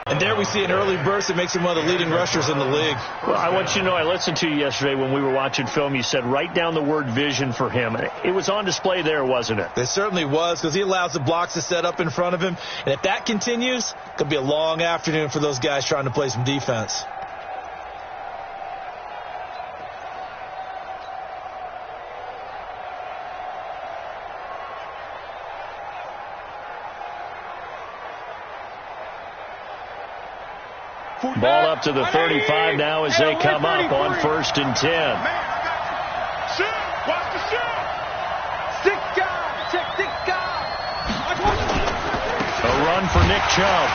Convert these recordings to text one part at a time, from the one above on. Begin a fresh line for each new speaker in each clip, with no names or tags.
And there we see an early burst that makes him one of the leading rushers in the league.
Well, I want you to know, I listened to you yesterday when we were watching film. You said write down the word vision for him. It was on display there, wasn't it?
It certainly was, because he allows the blocks to set up in front of him. And if that continues, it could be a long afternoon for those guys trying to play some defense.
Ball up to the 35 now as they come up on 1st and 10.
Watch the shoot. Stick guy. Check stick guy.
A run for Nick Chubb.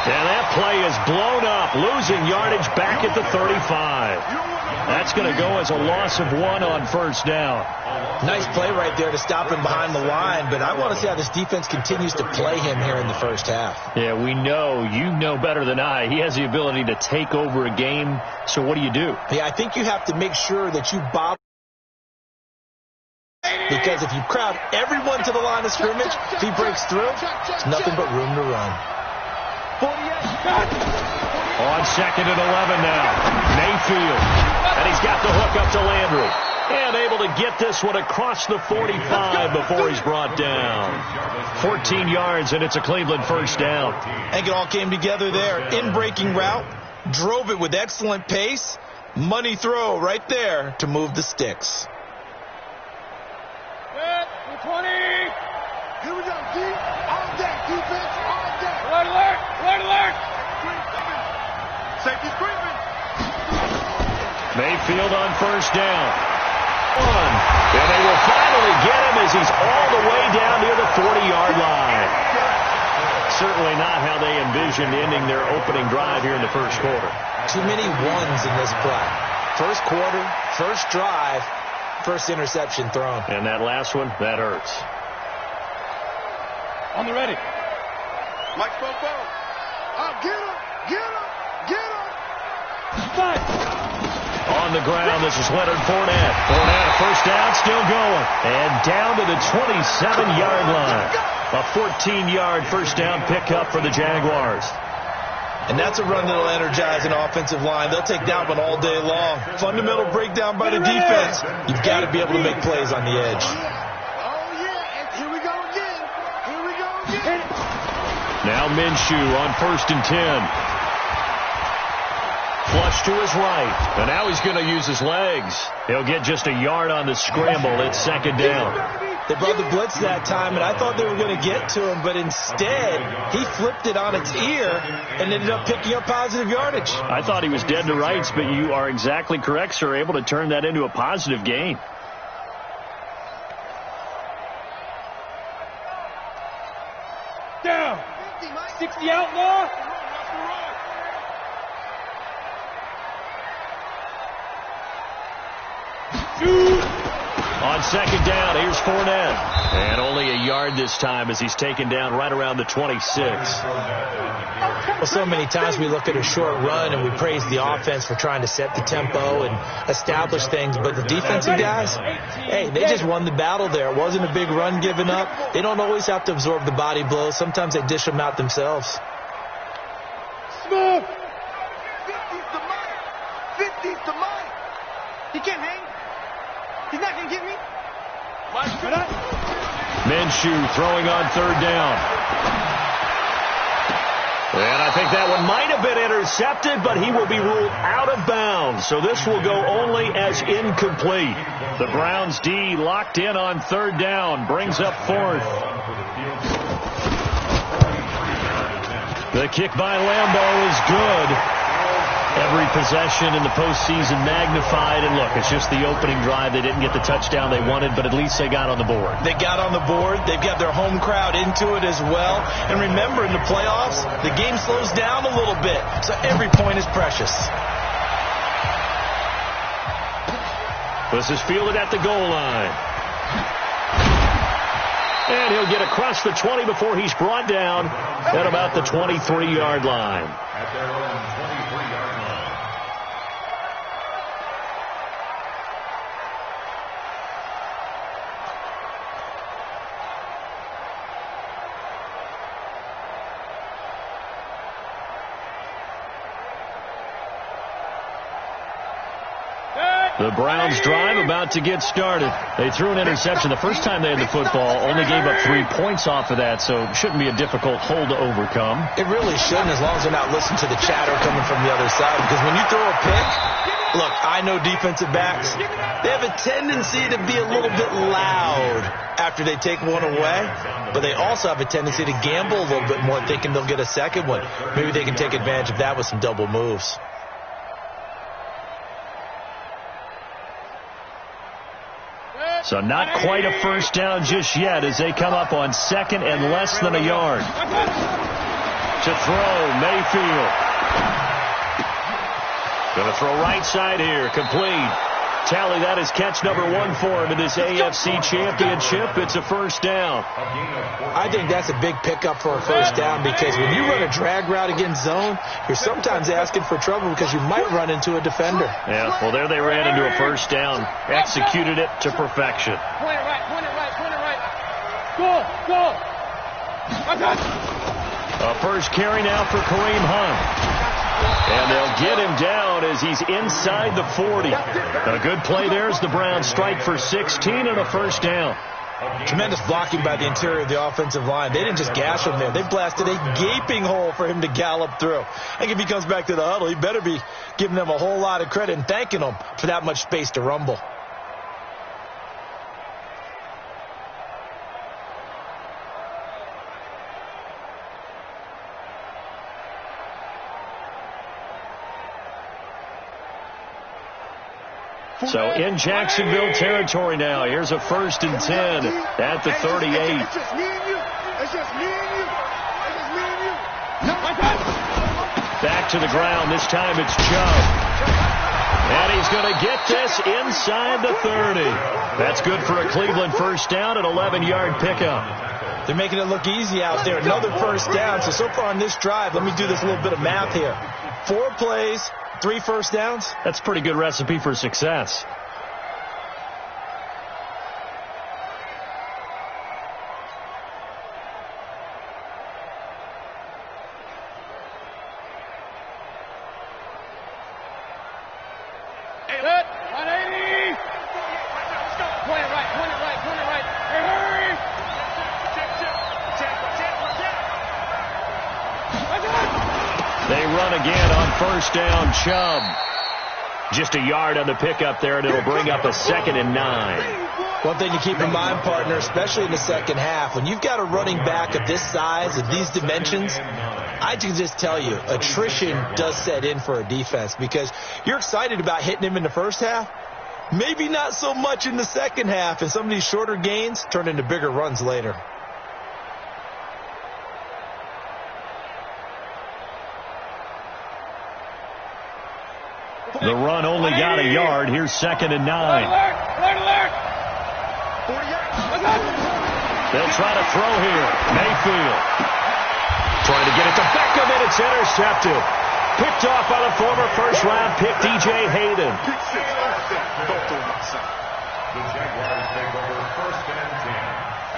And that play is blown up, losing yardage back at the 35. That's going to go as a loss of 1 on 1st down.
Nice play right there to stop him behind the line, but I want to see how this defense continues to play him here in the first half.
Yeah, we know. You know better than I. He has the ability to take over a game, so what do you do?
Yeah, I think you have to make sure that you bottle, because if you crowd everyone to the line of scrimmage, if he breaks through, it's nothing but room to run.
On 2nd and 11 now, Mayfield, and he's got the hook up to Landry. And able to get this one across the 45 before he's brought down. 14 yards, and it's a Cleveland 1st down.
I think it all came together there. In-breaking route, drove it with excellent pace. Money throw right there to move the sticks.
20. Here we go, deep. All day, defense, all day. Alert, alert, alert, alert. Safety's creeping.
Mayfield on 1st down. And they will finally get him as he's all the way down near the 40-yard line. Certainly not how they envisioned ending their opening drive here in the 1st quarter.
Too many ones in this play. 1st quarter, 1st drive, 1st interception thrown.
And that last one, that hurts.
On the ready. Mike Popo. Oh, get him, get him, get him. Fight.
On the ground, this is Leonard Fournette. Fournette, 1st down, still going. And down to the 27-yard line. A 14-yard 1st down pickup for the Jaguars.
And that's a run that'll energize an offensive line. They'll take that one all day long. Fundamental breakdown by the defense. You've got to be able to make plays on the edge.
Oh, yeah. Here we go again. Here we go again.
Now Minshew on 1st and 10. Flush to his right. And now he's going to use his legs. He'll get just a yard on the scramble. It's 2nd down.
They brought the blitz that time, and I thought they were going to get to him, but instead he flipped it on its ear and ended up picking up positive yardage.
I thought he was dead to rights, but you are exactly correct, sir. Able to turn that into a positive gain.
Down. 60 outlaw.
On 2nd down, here's Fournette. And only a yard this time as he's taken down right around the 26.
Well, so many times we look at a short run and we praise the offense for trying to set the tempo and establish things, but the defensive guys, hey, they just won the battle there. It wasn't a big run given up. They don't always have to absorb the body blows. Sometimes they dish them out themselves.
Smooth. 50's the mic. 50's the mic. He can't hang. He's not going to get me.
Minshew throwing on 3rd down. And I think that one might have been intercepted, but he will be ruled out of bounds. So this will go only as incomplete. The Browns D locked in on 3rd down. Brings up 4th. The kick by Lambeau is good. Every possession in the postseason magnified. And look, it's just the opening drive. They didn't get the touchdown they wanted, but at least they got on the board.
They got on the board. They've got their home crowd into it as well. And remember, in the playoffs, the game slows down a little bit. So every point is precious.
This is fielded at the goal line. And he'll get across the 20 before he's brought down at about the 23-yard line. The Browns drive about to get started. They threw an interception the first time they had the football, only gave up 3 points off of that, so it shouldn't be a difficult hole to overcome.
It really shouldn't, as long as they're not listening to the chatter coming from the other side, because when you throw a pick, look, I know defensive backs, they have a tendency to be a little bit loud after they take one away, but they also have a tendency to gamble a little bit more, thinking they'll get a second one. Maybe they can take advantage of that with some double moves.
So not quite a first down just yet as they come up on second and less than a yard. To throw, Mayfield. Going to throw right side here, complete. Tally, that is catch number 1 for him in this AFC Championship. It's a first down.
I think that's a big pickup for a first down, because when you run a drag route against zone, you're sometimes asking for trouble because you might run into a defender.
Yeah, well, there they ran into a first down. Executed it to perfection.
Point it right, point it right, point it right. Go.
A first carry now for Kareem Hunt. And they'll get him down as he's inside the 40. A good play there as the Browns strike for 16 and a first down.
Tremendous blocking by the interior of the offensive line. They didn't just gash him there. They blasted a gaping hole for him to gallop through. I think if he comes back to the huddle, he better be giving them a whole lot of credit and thanking them for that much space to rumble.
So in Jacksonville territory now. Here's a 1st and 10 at the 38.
It's just me and you. It's just me and you. It's just me and you.
Back to the ground. This time it's Chubb. And he's going to get this inside the 30. That's good for a Cleveland first down, an 11-yard pickup.
They're making it look easy out there. Another first down. So far on this drive, let me do this little bit of math here. 4 plays, 3 first downs.
That's a pretty good recipe for success.
Hey, 180. Point it right, point it right, point it right. Hey, hurry.
They run again on first down. Chubb. Just a yard on the pickup there, and it'll bring up a 2nd and 9.
One thing to keep in mind, partner, especially in the second half, when you've got a running back of this size, of these dimensions, I can just tell you, attrition does set in for a defense, because you're excited about hitting him in the first half, maybe not so much in the second half, and some of these shorter gains turn into bigger runs later.
The run only got a yard. Here's 2nd and 9.
Alert.
They'll try to throw here. Mayfield trying to get it to Beckham, and it's intercepted. Picked off by the former first-round pick, DJ Hayden.
The Jaguars take over 1st and 10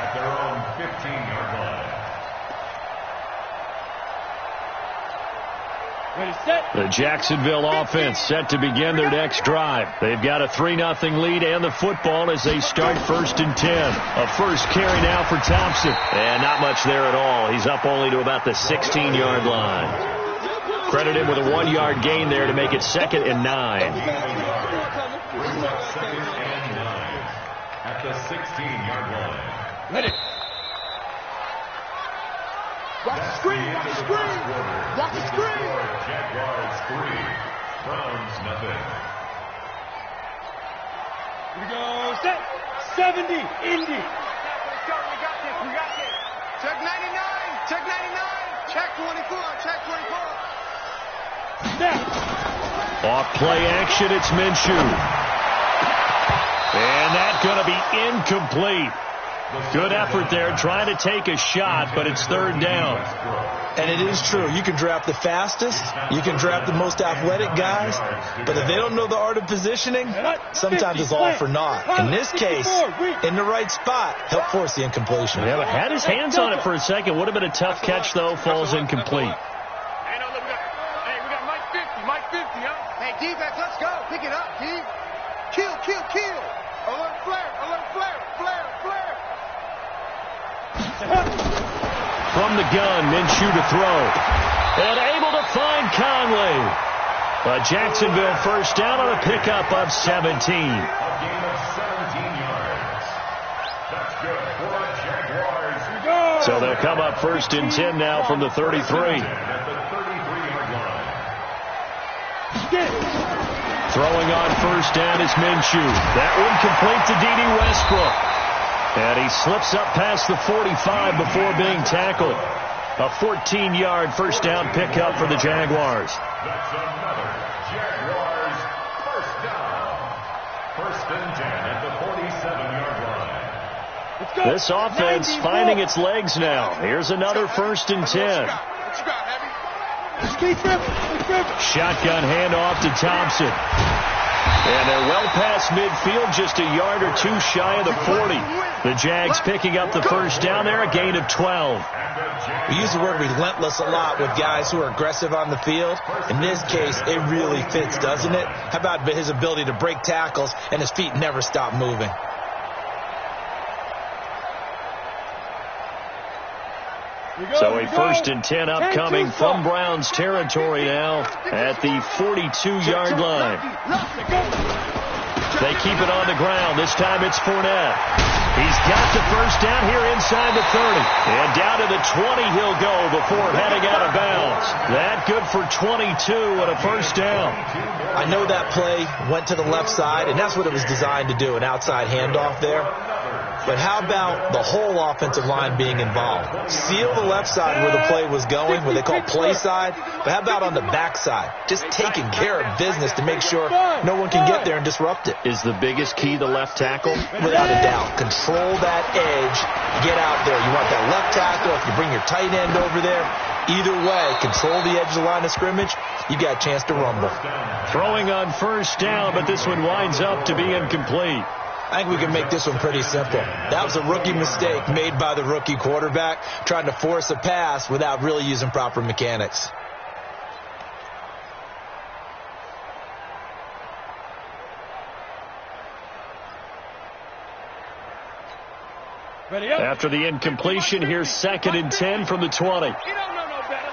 at their own 15-yard line.
Ready, set.
The Jacksonville offense set to begin their next drive. They've got a 3-0 lead and the football as they start 1st and 10. A first carry now for Thompson. And not much there at all. He's up only to about the 16-yard line. Credit him with a 1-yard gain there to make it 2nd and 9.
Brings up 2nd and 9 at the 16-yard line.
Ready. Watch the screen, watch the screen. Watch the screen.
Jaguars 3, Browns nothing.
Here we go. Set. 70. Indy.
We got this. Check 99. Check 99. Check 24. Check 24.
Snap.
Off play action, it's Minshew. And that's going to be incomplete. Good effort there, trying to take a shot, but it's 3rd down.
And it is true. You can draft the fastest. You can draft the most athletic guys. But if they don't know the art of positioning, sometimes it's all for naught. In this case, in the right spot, help force the incompletion.
Yeah, but had his hands on it for a second. Would have been a tough catch, though. Falls incomplete.
Hey, no, look, we got Mike 50. Mike 50, huh? Hey, defense, let's go. Pick it up, D.
Kill, kill, kill. Alert flare, alert flare, flare, flare.
From the gun, Minshew to throw. And able to find Conley. But Jacksonville first down on a pickup of 17.
A gain of 17 yards. That's good for the Jaguars.
So they'll come up first and 10 now from the 33.
At the 33-yard line.
Throwing on first down is Minshew. That one complete to D.D. Westbrook. And he slips up past the 45 before being tackled. A 14-yard first down pickup for the Jaguars.
That's another Jaguars first down. First and 10 at the 47-yard line.
This offense finding its legs now. Here's another first and 10. Shotgun handoff to Thompson. And they're well past midfield, just a yard or two shy of the 40. The Jags picking up the first down there, a gain of 12.
We use the word relentless a lot with guys who are aggressive on the field. In this case, it really fits, doesn't it? How about his ability to break tackles and his feet never stop moving?
So a first and 10 upcoming from Browns territory now at the 42-yard line. They keep it on the ground. This time it's Fournette. He's got the first down here inside the 30. And down to the 20 he'll go before heading out of bounds. That good for 22 and a first down.
I know that play went to the left side, and that's what it was designed to do, an outside handoff there. But how about the whole offensive line being involved? Seal the left side where the play was going, where they call play side. But how about on the back side? Just taking care of business to make sure no one can get there and disrupt it.
Is the biggest key the left tackle?
Without a doubt. Control that edge. Get out there. You want that left tackle. If you bring your tight end over there, either way, control the edge of the line of scrimmage, you got a chance to rumble.
Throwing on first down, but this one winds up to be incomplete.
I think we can make this one pretty simple. That was a rookie mistake made by the rookie quarterback, trying to force a pass without really using proper mechanics.
After the incompletion, here's second and 10 from the 20.
You don't know no better.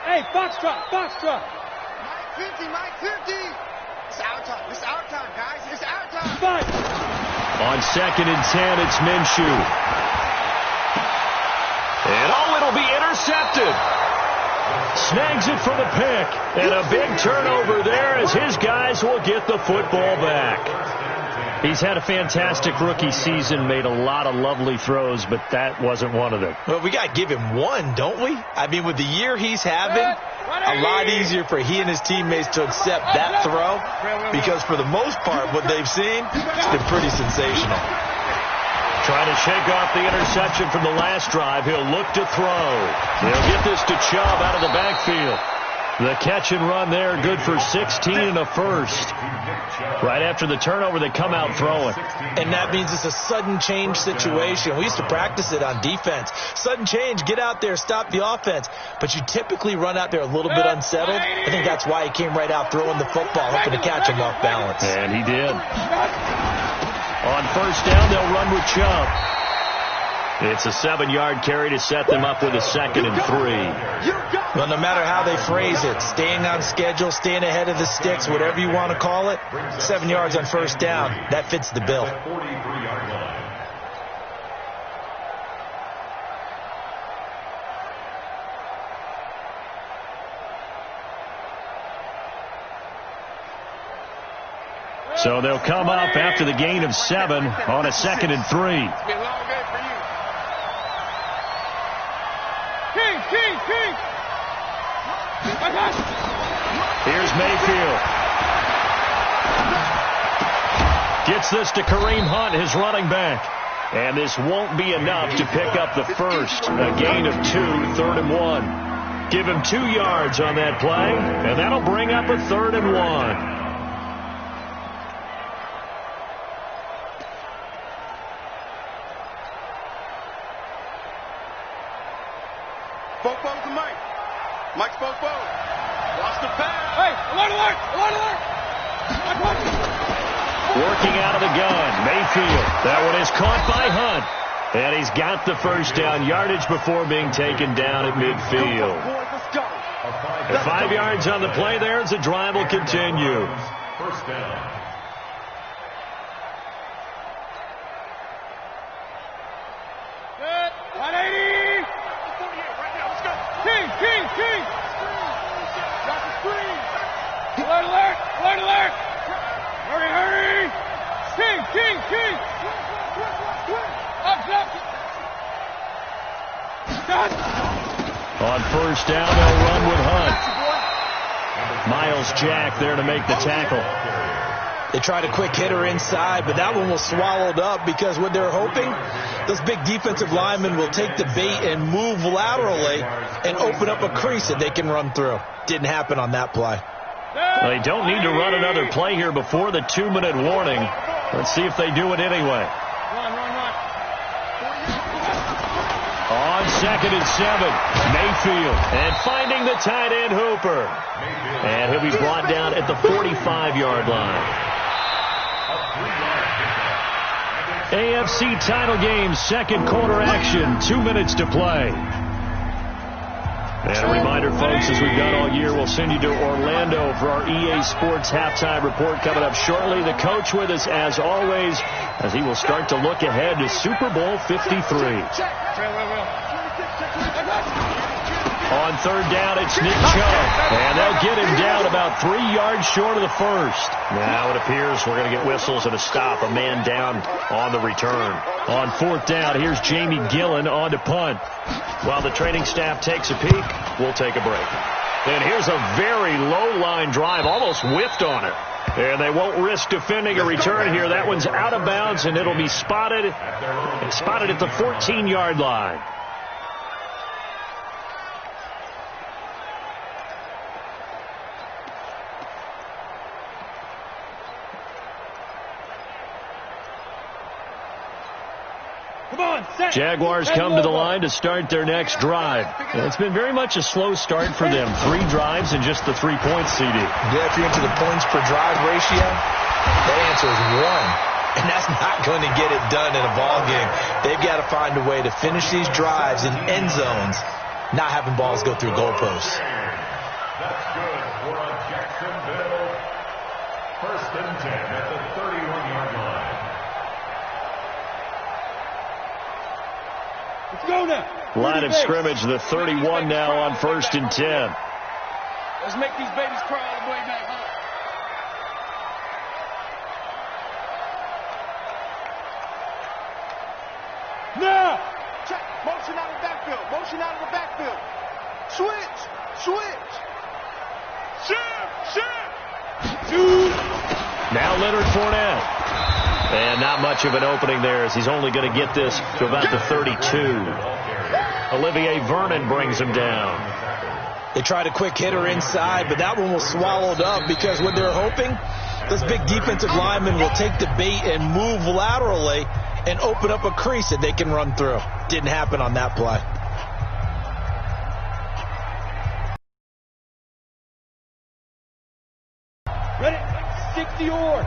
Hey, Foxtrot, Foxtrot.
Mike 50. It's our time. It's our time, guys. It's our time.
Fight.
On second and 10, it's Minshew. And it'll be intercepted. Snags it for the pick. And a big turnover there as his guys will get the football back. He's had a fantastic rookie season, made a lot of lovely throws, but that wasn't one of them.
Well, we got to give him one, don't we? I mean, with the year he's having, a lot easier for he and his teammates to accept that throw, because for the most part, what they've seen, it's been pretty sensational.
Trying to shake off the interception from the last drive. He'll look to throw. He'll get this to Chubb out of the backfield. The catch and run there, good for 16 and a first. Right after the turnover, they come out throwing.
And that means it's a sudden change situation. We used to practice it on defense. Sudden change, get out there, stop the offense. But you typically run out there a little bit unsettled. I think that's why he came right out throwing the football, hoping to catch him off balance.
And he did. On first down, they'll run with Chubb. It's a 7-yard carry to set them up with a second and 3.
Well, no matter how they phrase it, staying on schedule, staying ahead of the sticks, whatever you want to call it, 7 yards on first down, that fits the bill.
So they'll come up after the gain of 7 on a second and 3.
King.
Here's Mayfield. Gets this to Kareem Hunt, his running back. And this won't be enough to pick up the first. A gain of 2, 3rd and 1. Give him 2 yards on that play, and that'll bring up a 3rd and 1.
Football to Mike. Mike's both. Lost the pass.
Hey, alert!
Working out of the gun, Mayfield. That one is caught by Hunt. And he's got the first down yardage before being taken down at midfield.
Let's go.
And 5 yards on the play there as the drive will continue.
First down.
Good. 180.
48 right now. Let's go.
King. Got the screen. Alert. Hurry. King. Up. Done.
On first down, they'll run with Hunt. Miles Jack there to make the tackle.
They tried a quick hitter inside, but that one was swallowed up because what they're hoping, those big defensive linemen will take the bait and move laterally and open up a crease that they can run through. Didn't happen on that play.
They don't need to run another play here before the 2-minute warning. Let's see if they do it anyway.
Run.
On 2nd and 7, Mayfield. And finding the tight end, Hooper. And he'll be brought down at the 45-yard line. AFC title game, second quarter action, 2 minutes to play. And a reminder, folks, as we've done all year, we'll send you to Orlando for our EA Sports halftime report coming up shortly. The coach with us, as always, as he will start to look ahead to Super Bowl 53. On third down, it's Nick Chubb. And they'll get him down about 3 yards short of the first. Now it appears we're going to get whistles and a stop. A man down on the return. On fourth down, here's Jamie Gillen on to punt. While the training staff takes a peek, we'll take a break. And here's a very low-line drive, almost whiffed on it. And they won't risk defending a return here. That one's out of bounds, and it'll be spotted at the 14-yard line. Jaguars come to the line to start their next drive. It's been very much a slow start for them. 3 drives and just the 3 points, CD.
Yeah, if you're into the points per drive ratio, that answer is 1. And that's not going to get it done in a ball game. They've got to find a way to finish these drives in end zones, not having balls go through goalposts.
That's good for a Jacksonville. First and 10 at the 31-yard line.
Let's go now.
Line of scrimmage, the 31 now on first and 10.
Let's make these babies cry all the way back home. Now.
Check. Motion out of the backfield. Switch.
Shoot.
Now Leonard Fournette. And not much of an opening there as he's only going to get this to about the 32. Olivier Vernon brings him down.
They tried a quick hitter inside, but that one was swallowed up because what they're hoping, those big defensive linemen will take the bait and move laterally and open up a crease that they can run through. Didn't happen on that play.
Ready? 60 or.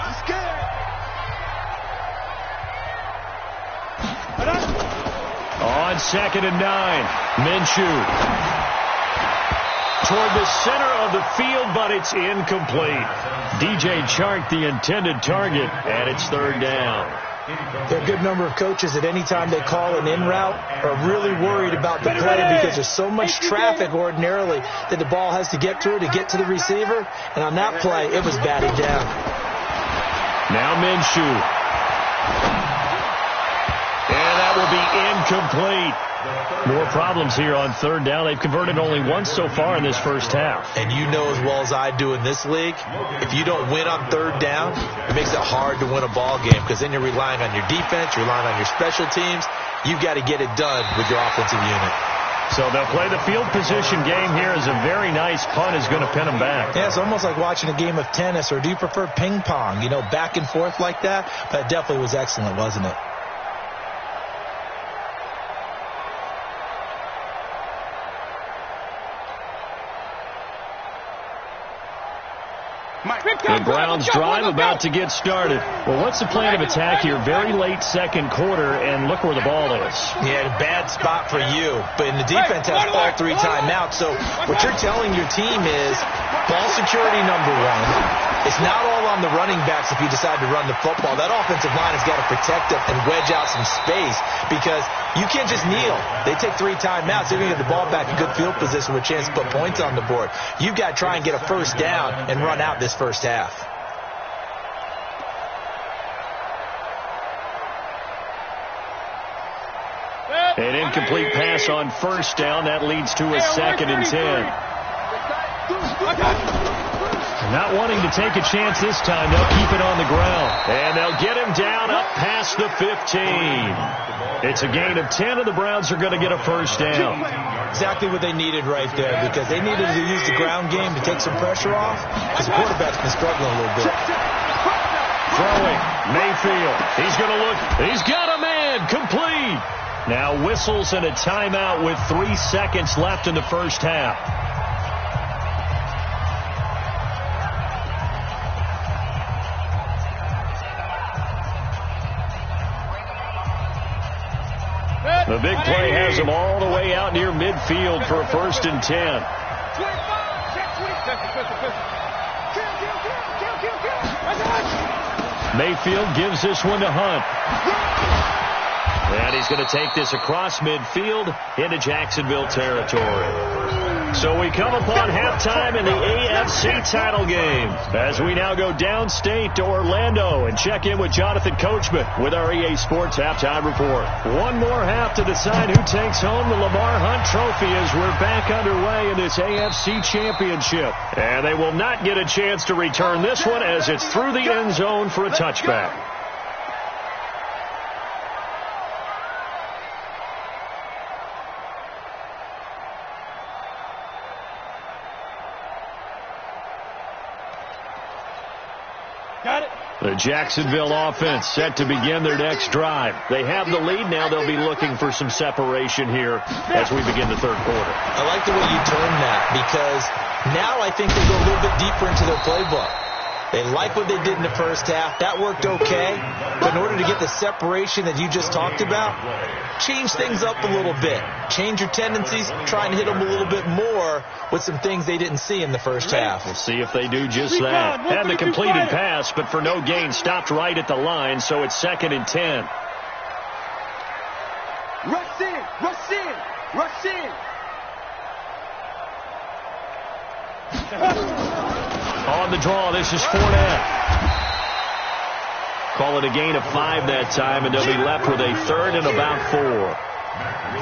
He's scared.
On 2nd and 9, Minshew. Toward the center of the field, but it's incomplete. DJ Chark, the intended target, and it's third down.
There are a good number of coaches at any time they call an in route are really worried about the play because there's so much traffic ordinarily that the ball has to get through to get to the receiver. And on that play, it was batted down.
Now Minshew. And that will be incomplete. More problems here on third down. They've converted only once so far in this first half.
And you know as well as I do in this league, if you don't win on third down, it makes it hard to win a ball game because then you're relying on your defense, you're relying on your special teams. You've got to get it done with your offensive unit.
So they'll play the field position game here as a very nice punt is going to pin them back.
Yeah, it's almost like watching a game of tennis, or do you prefer ping pong, you know, back and forth like that? But it definitely was excellent, wasn't it?
The Browns drive about to get started. Well, what's the plan of attack here? Very late second quarter, and look where the ball is.
Yeah, a bad spot for you. But the defense has all 3 timeouts. So what you're telling your team is ball security number 1. It's not all on the running backs if you decide to run the football. That offensive line has got to protect them and wedge out some space because you can't just kneel. They take 3 timeouts. They're going to get the ball back in good field position with a chance to put points on the board. You've got to try and get a first down and run out this first half.
An incomplete pass on first down. That leads to a 2nd and 10. Not wanting to take a chance this time. They'll keep it on the ground. And they'll get him down up past the 15. It's a gain of 10, and the Browns are going to get a first down.
Exactly what they needed right there because they needed to use the ground game to take some pressure off because the quarterback's been struggling a little bit.
Throwing. Mayfield. He's going to look. He's got a man. Complete. Now whistles and a timeout with 3 seconds left in the first half. The big play has them all the way out near midfield for a 1st and 10. Mayfield gives this one to Hunt. And he's going to take this across midfield into Jacksonville territory. So we come upon halftime in the AFC title game as we now go downstate to Orlando and check in with Jonathan Coachman with our EA Sports Halftime Report. One more half to decide who takes home the Lamar Hunt Trophy as we're back underway in this AFC Championship. And they will not get a chance to return this one as it's through the end zone for a touchback. The Jacksonville offense set to begin their next drive. They have the lead. Now they'll be looking for some separation here as we begin the third quarter.
I like the way you term that because now I think they go a little bit deeper into their playbook. They like what they did in the first half. That worked okay. But in order to get the separation that you just talked about, change things up a little bit. Change your tendencies. Try and hit them a little bit more with some things they didn't see in the first half.
We'll see if they do just that. And the completed pass, but for no gain, stopped right at the line, so it's 2nd and 10.
Rush in, rush in, rush in.
On the draw, this is Fournette. Call it a gain of 5 that time, and they'll be left with a 3rd and about 4.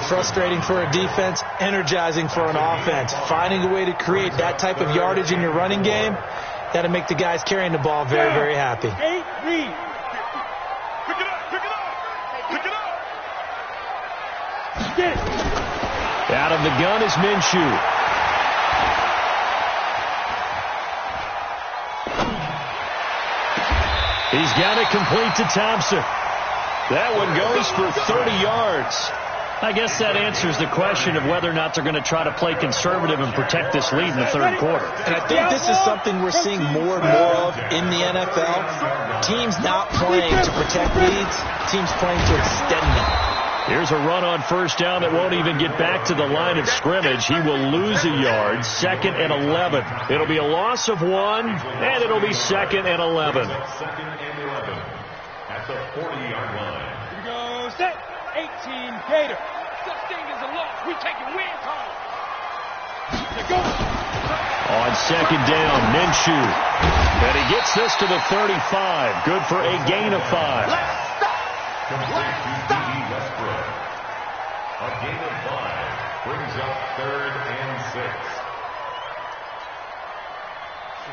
Frustrating for a defense, energizing for an offense. Finding a way to create that type of yardage in your running game, that'll make the guys carrying the ball very, very happy.
8 read. Pick it up, pick it up, pick it up. Get it.
Out of the gun is Minshew. He's got it complete to Thompson. That one goes for 30 yards. I guess that answers the question of whether or not they're going to try to play conservative and protect this lead in the third quarter.
And I think this is something we're seeing more and more of in the NFL. Teams not playing to protect leads, teams playing to extend them.
Here's a run on first down that won't even get back to the line of scrimmage. He will lose a yard. 2nd and 11. It'll be a loss of 1, and it'll be 2nd and 11.
2nd and 11 at the 40-yard line.
Here we go, set. 18 Gator. Such thing as a loss. We taking wins home. Let's go.
On 2nd down, Minshew. And he gets this to the 35. Good for a gain of 5.
A gain of 5 brings up 3rd and 6.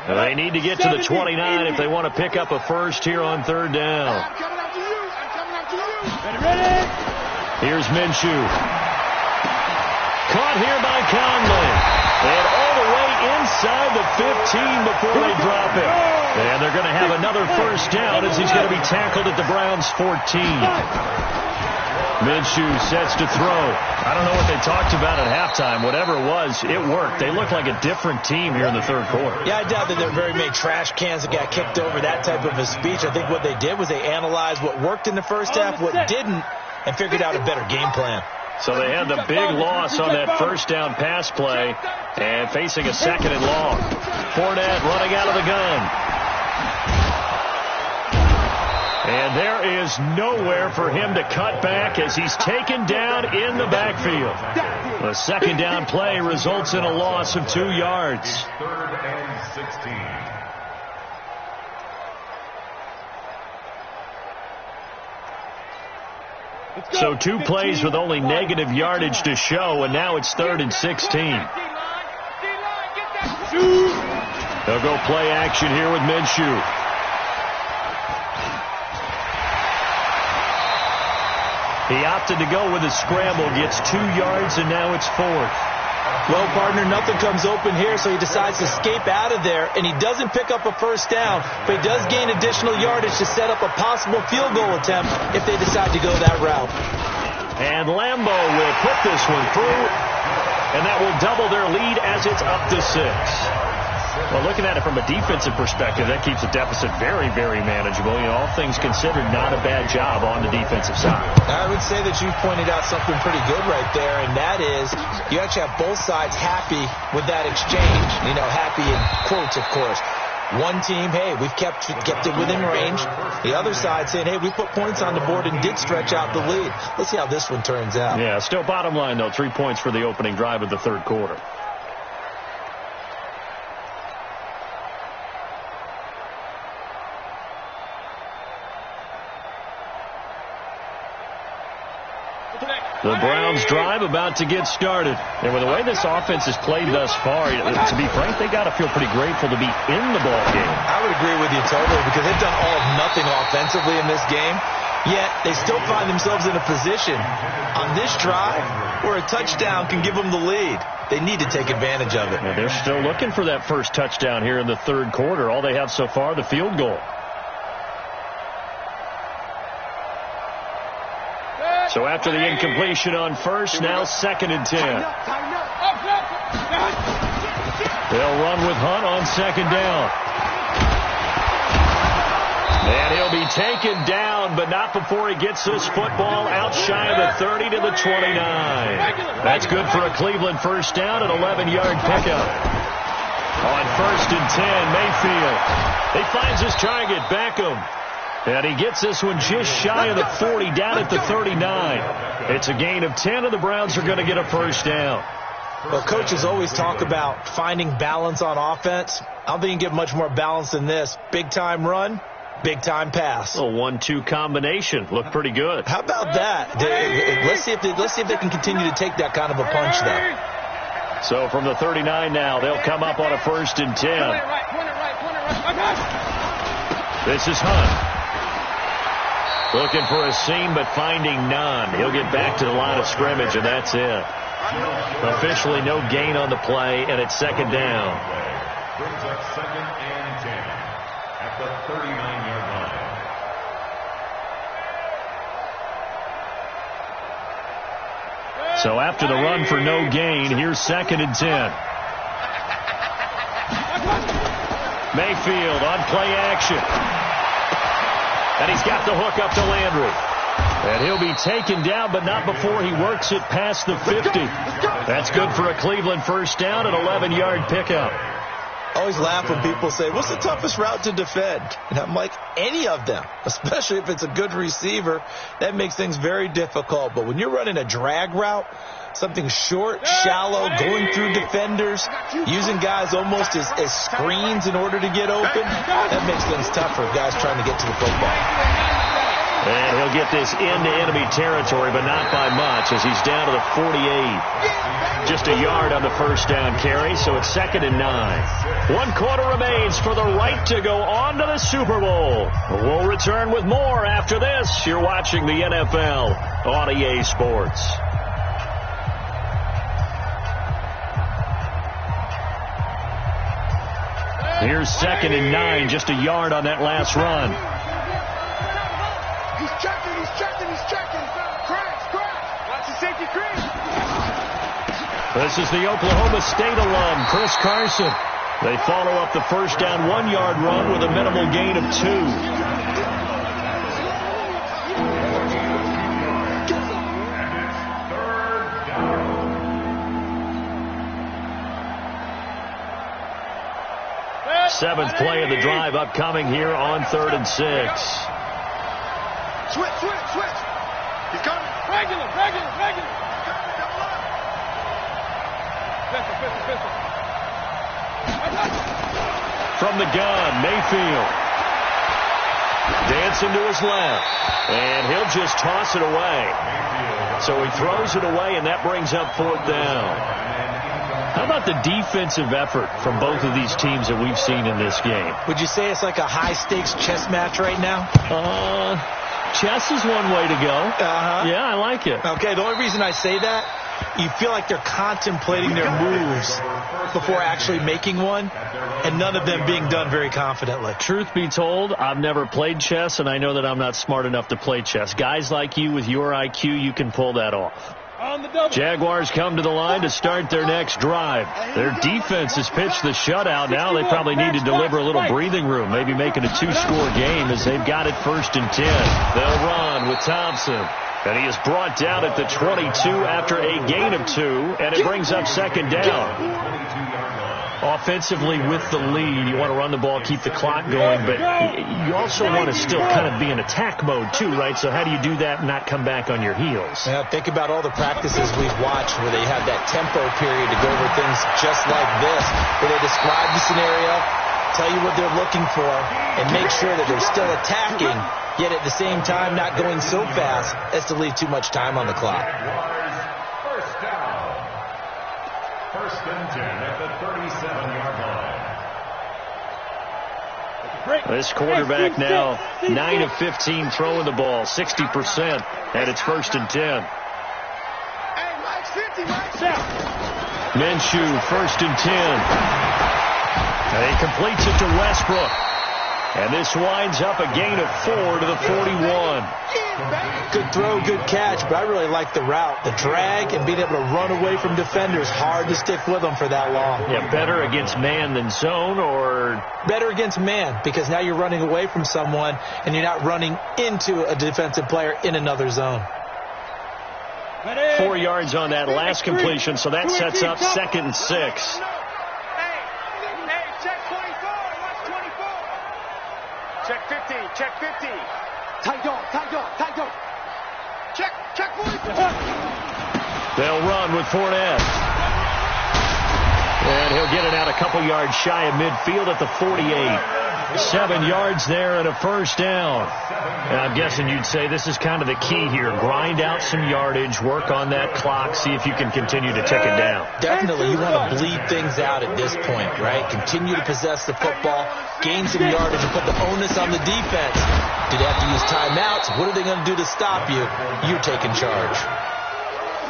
They need to get to the 29 if they want to pick up a first here on 3rd down.
I'm coming after you. I'm coming after you.
Ready?
Here's Minshew. Caught here by Conley. And all the way inside the 15 before they drop it. And they're going to have another first down as he's going to be tackled at the Browns' 14. Minshew sets to throw. I don't know what they talked about at halftime. Whatever it was, it worked. They look like a different team here in the third quarter.
Yeah, I doubt that there are very many trash cans that got kicked over, that type of a speech. I think what they did was they analyzed what worked in the first half, what didn't, and figured out a better game plan.
So they had the big loss on that first down pass play and facing a second and long. Fournette running out of the gun. And there is nowhere for him to cut back as he's taken down in the backfield. The second down play results in a loss of 2 yards.
Third and 16.
So 2 plays with only negative yardage to show, and now it's 3rd and 16. They'll go play action here with Minshew. He opted to go with a scramble, gets 2 yards, and now it's 4th.
Well, partner, nothing comes open here, so he decides to escape out of there, and he doesn't pick up a first down, but he does gain additional yardage to set up a possible field goal attempt if they decide to go that route.
And Lambeau will put this one through, and that will double their lead as it's up to 6. Well, looking at it from a defensive perspective, that keeps the deficit very, very manageable. You know, all things considered, not a bad job on the defensive side.
I would say that you've pointed out something pretty good right there, and that is you actually have both sides happy with that exchange. You know, happy in quotes, of course. One team, hey, we've kept it within range. The other side saying, hey, we put points on the board and did stretch out the lead. Let's see how this one turns out.
Yeah, still bottom line, though, 3 points for the opening drive of the third quarter. The Browns drive about to get started. And with the way this offense has played thus far, to be frank, they got to feel pretty grateful to be in the ball game.
I would agree with you totally because they've done all of nothing offensively in this game, yet they still find themselves in a position on this drive where a touchdown can give them the lead. They need to take advantage of it.
And they're still looking for that first touchdown here in the third quarter. All they have so far, the field goal. So after the incompletion on first, now 2nd and 10. They'll run with Hunt on 2nd down. And he'll be taken down, but not before he gets this football out shy of the 30 to the 29. That's good for a Cleveland first down, an 11-yard pickup. On 1st and 10, Mayfield. He finds his target, Beckham. And he gets this one just shy of the 40, down at the 39. It's a gain of 10, and the Browns are going to get a first down.
Well, coaches always talk about finding balance on offense. I don't think you can get much more balance than this. Big-time run, big-time pass.
A 1-2 combination. Looked pretty good.
How about that? Let's see if they can continue to take that kind of a punch, though.
So from the 39 now, they'll come up on a 1st and 10. This is Hunt. Looking for a seam, but finding none. He'll get back to the line of scrimmage, and that's it. Officially no gain on the play, and it's 2nd down.
Brings up 2nd and 10 at the 39-yard line.
So after the run for no gain, here's 2nd and 10. Mayfield on play action. And he's got the hook up to Landry. And he'll be taken down, but not before he works it past the 50. That's good for a Cleveland first down, an 11-yard pickup.
I always laugh when people say, what's the toughest route to defend? And I'm like, any of them, especially if it's a good receiver. That makes things very difficult. But when you're running a drag route, something short, shallow, going through defenders, using guys almost as screens in order to get open, that makes things tough for guys trying to get to the football.
And he'll get this into enemy territory, but not by much as he's down to the 48. Just a yard on the first down carry, so it's 2nd and 9. 1 quarter remains for the right to go on to the Super Bowl. We'll return with more after this. You're watching the NFL on EA Sports. Here's 2nd and 9, just a yard on that last run.
He's checking. Crash.
This is the Oklahoma State alum, Chris Carson. They follow up the first down 1-yard run with a minimal gain of 2. Seventh play of the drive upcoming here on 3rd and 6.
Switch. He's coming.
Regular. Pistol.
From the gun, Mayfield. Dancing to his left. And he'll just toss it away. So he throws it away, and that brings up 4th down. How about the defensive effort from both of these teams that we've seen in this game?
Would you say it's like a high-stakes chess match right now?
Chess is one way to go. Yeah, I like it.
Okay, the only reason I say that, you feel like they're contemplating their moves before actually making one, and none of them being done very confidently.
Truth be told, I've never played chess, and I know that I'm not smart enough to play chess. Guys like you with your IQ, you can pull that off. Jaguars come to the line to start their next drive. Their defense has pitched the shutout. Now they probably need to deliver a little breathing room, maybe make it a 2-score game as they've got it 1st and 10. They'll run with Thompson. And he is brought down at the 22 after a gain of 2, and it brings up 2nd down. Offensively with the lead, you want to run the ball, keep the clock going, but you also want to still kind of be in attack mode too, right? So how do you do that and not come back on your heels?
Yeah, think about all the practices we've watched where they have that tempo period to go over things just like this, where they describe the scenario, tell you what they're looking for, and make sure that they're still attacking, yet at the same time not going so fast as to leave too much time on the clock.
First down. 1st and 10 at the 37-yard line.
This quarterback now 9 of 15 throwing the ball, 60%, and it's 1st and 10. Minshew, 1st and 10. And he completes it to Westbrook. And this winds up a gain of 4 to the 41.
Good throw, good catch, but I really like the route. The drag and being able to run away from defenders, hard to stick with them for that long.
Yeah, better against man than zone, or?
Better against man, because now you're running away from someone and you're not running into a defensive player in another zone.
4 yards on that last completion, so that sets up 2nd and 6.
Check 50. Tight dog. Check 40.
They'll run with Fournette. And he'll get it out a couple yards shy of midfield at the 48. 7 yards there and a 1st down. And I'm guessing you'd say this is kind of the key here. Grind out some yardage, work on that clock, see if you can continue to tick it down.
Definitely, you want to bleed things out at this point, right? Continue to possess the football, gain some yardage, and put the onus on the defense. Do they have to use timeouts? What are they going to do to stop you? You're taking charge.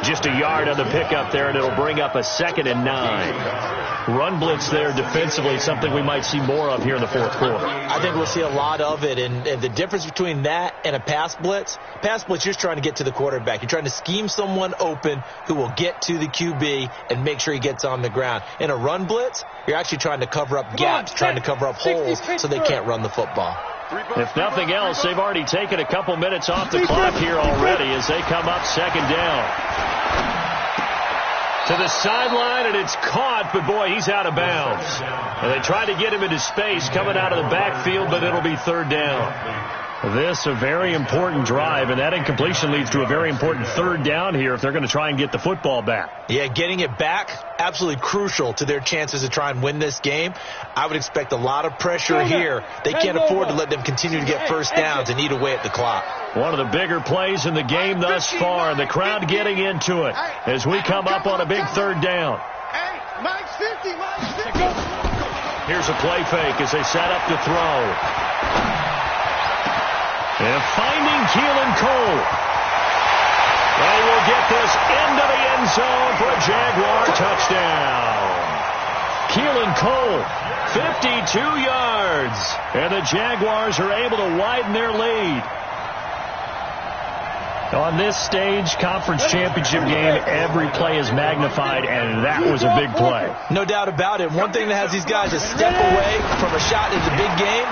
Just a yard on the pickup there, and it'll bring up a 2nd and 9. Run blitz there defensively, something we might see more of here in the 4th quarter.
I think we'll see a lot of it, and the difference between that and a pass blitz, you're just trying to get to the quarterback. You're trying to scheme someone open who will get to the QB and make sure he gets on the ground. In a run blitz, you're actually trying to cover up gaps, trying to cover up holes so they can't run the football.
If nothing else, they've already taken a couple minutes off the clock here already as they come up 2nd down. To the sideline, and it's caught, but boy, he's out of bounds. And they try to get him into space coming out of the backfield, but it'll be 3rd down. This a very important drive, and that incompletion leads to a very important 3rd down here if they're going to try and get the football back.
Yeah, getting it back, absolutely crucial to their chances to try and win this game. I would expect a lot of pressure here. They can't afford to let them continue to get 1st downs and eat away at the clock.
One of the bigger plays in the game thus far, and the crowd getting into it as we come up on a big 3rd down. Here's a play fake as they set up to throw. And finding Keelan Cole. They will get this into the end zone for a Jaguar touchdown. Keelan Cole, 52 yards. And the Jaguars are able to widen their lead. On this stage, conference championship game, every play is magnified, and that was a big play.
No doubt about it. One thing that has these guys a step away from a shot in the big game,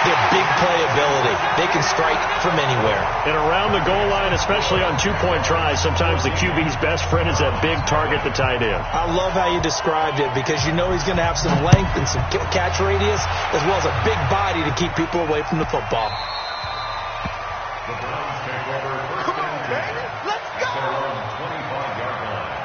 their big play ability. They can strike from anywhere.
And around the goal line, especially on two-point tries, sometimes the QB's best friend is that big target, the tight end.
I love how you described it because you know he's going to have some length and some catch radius as well as a big body to keep people away from the football.
The Browns take over.
Come on, baby. Let's go.
They're on the 25-yard line.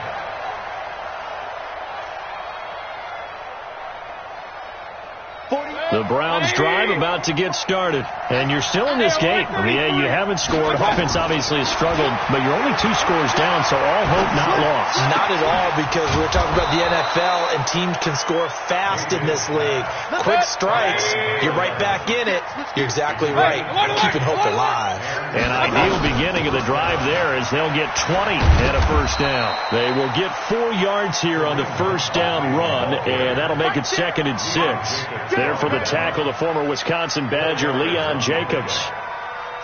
The Browns drive about to get started. And you're still in this game. Yeah, you haven't scored. Offense obviously has struggled, but you're only 2 scores down, so all hope not lost.
Not at all, because we're talking about the NFL, and teams can score fast in this league. Quick strikes, you're right back in it. You're exactly right. Keeping hope alive.
An ideal beginning of the drive there as they'll get 20 and a first down. They will get 4 yards here on the first down run, and that'll make it 2nd and 6. There for the tackle, the former Wisconsin Badger, Leon Jacobs.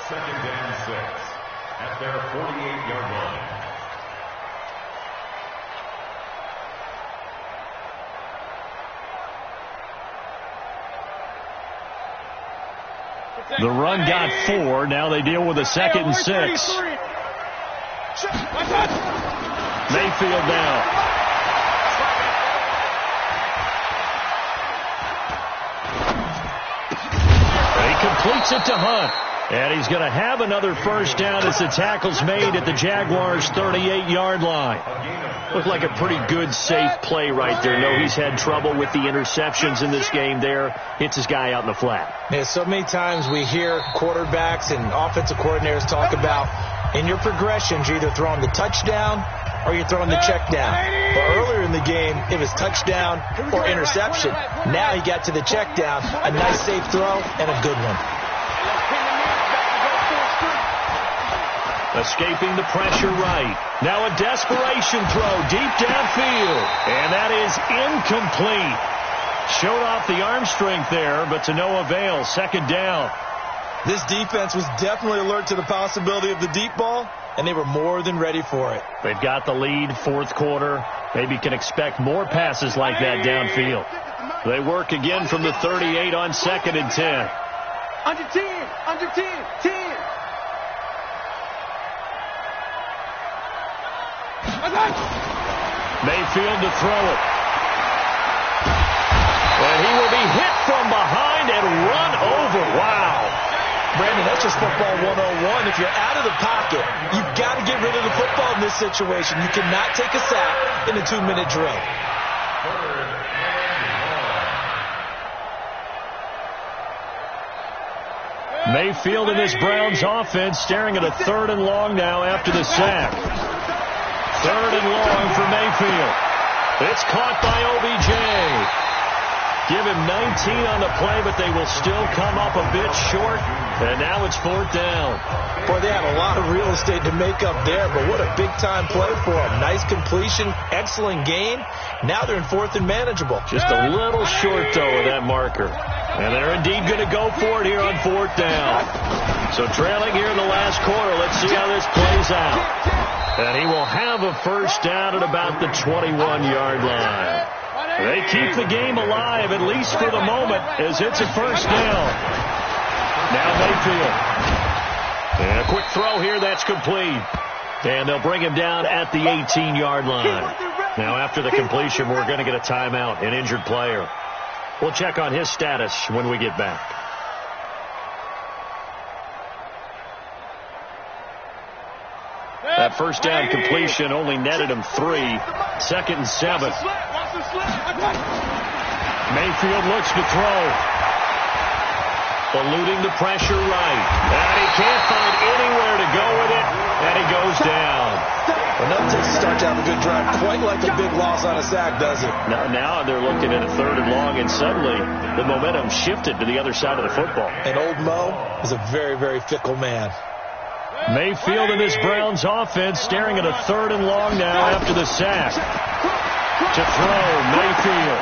2nd and 6 at their 48-yard line.
The run got 4. Now they deal with a 2nd and 6. Mayfield now. He completes it to Hunt. And he's going to have another first down as the tackle's made at the Jaguars' 38-yard line. Looked like a pretty good, safe play right there. No, he's had trouble with the interceptions in this game there. Hits his guy out in the flat.
Yeah, so many times we hear quarterbacks and offensive coordinators talk about in your progressions, you're either throwing the touchdown or you're throwing the check down. But earlier in the game, it was touchdown or interception. Now he got to the check down, a nice safe throw and a good one.
Escaping the pressure right. Now a desperation throw deep downfield. And that is incomplete. Showed off the arm strength there, but to no avail. 2nd down.
This defense was definitely alert to the possibility of the deep ball, and they were more than ready for it.
They've got the lead, 4th quarter. Maybe can expect more passes like that downfield. They work again from the 38 on 2nd and 10.
Under 10, under 10, 10.
Mayfield to throw it. And he will be hit from behind and run over. Wow.
Brandon, that's just football 101. If you're out of the pocket, you've got to get rid of the football in this situation. You cannot take a sack in a 2-minute drill.
Mayfield and this Browns offense staring at a 3rd and long now after the sack. 3rd and long for Mayfield. It's caught by OBJ. Give him 19 on the play, but they will still come up a bit short. And now it's 4th down.
Boy, they had a lot of real estate to make up there, but what a big-time play for them. Nice completion, excellent gain. Now they're in 4th and manageable.
Just a little short, though, of that marker. And they're indeed going to go for it here on 4th down. So trailing here in the last quarter, let's see how this plays out. And he will have a first down at about the 21-yard line. They keep the game alive, at least for the moment, as it's a first down. Now Mayfield. And a quick throw here, that's complete. And they'll bring him down at the 18-yard line. Now after the completion, we're going to get a timeout, an injured player. We'll check on his status when we get back. That first down completion only netted him 3. 2nd and 7. Mayfield looks to throw. Eluding the pressure right. And he can't find anywhere to go with it. And he goes down.
Well, nothing takes a start to have a good drive quite like a big loss on a sack, does it?
Now they're looking at a 3rd and long, and suddenly the momentum shifted to the other side of the football.
And old Mo is a very, very fickle man.
Mayfield and this Browns offense staring at a 3rd and long now after the sack. To throw, Mayfield.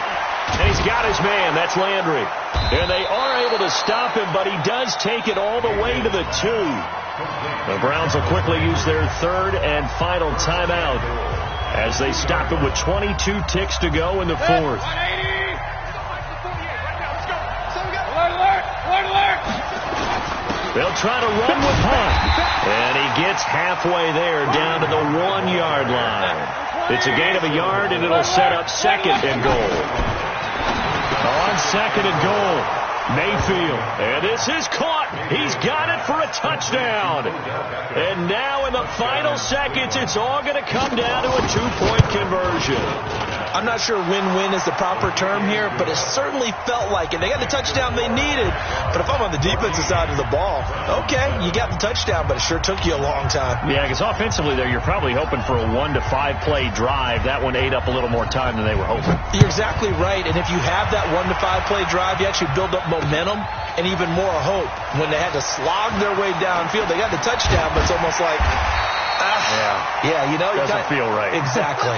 And he's got his man. That's Landry. And they are able to stop him, but he does take it all the way to the 2. The Browns will quickly use their third and final timeout as they stop him with 22 ticks to go in the fourth. They'll try to run with Hunt. And he gets halfway there down to the 1-yard line. It's a gain of a yard, and it'll set up second and goal. On second and goal, Mayfield. And this is caught. He's got it for a touchdown. And now in the final seconds, it's all going to come down to a 2-point conversion.
I'm not sure win-win is the proper term here, but it certainly felt like it. They got the touchdown they needed, but if I'm on the defensive side of the ball, okay, you got the touchdown, but it sure took you a long time.
Yeah, because offensively there, you're probably hoping for a 1 to 5 play drive. That one ate up a little more time than they were hoping.
You're exactly right, and if you have that 1 to 5 play drive, you actually build up momentum and even more hope. When they had to slog their way downfield, they got the touchdown, but it's almost like,
yeah,
you know,
doesn't feel right.
Exactly.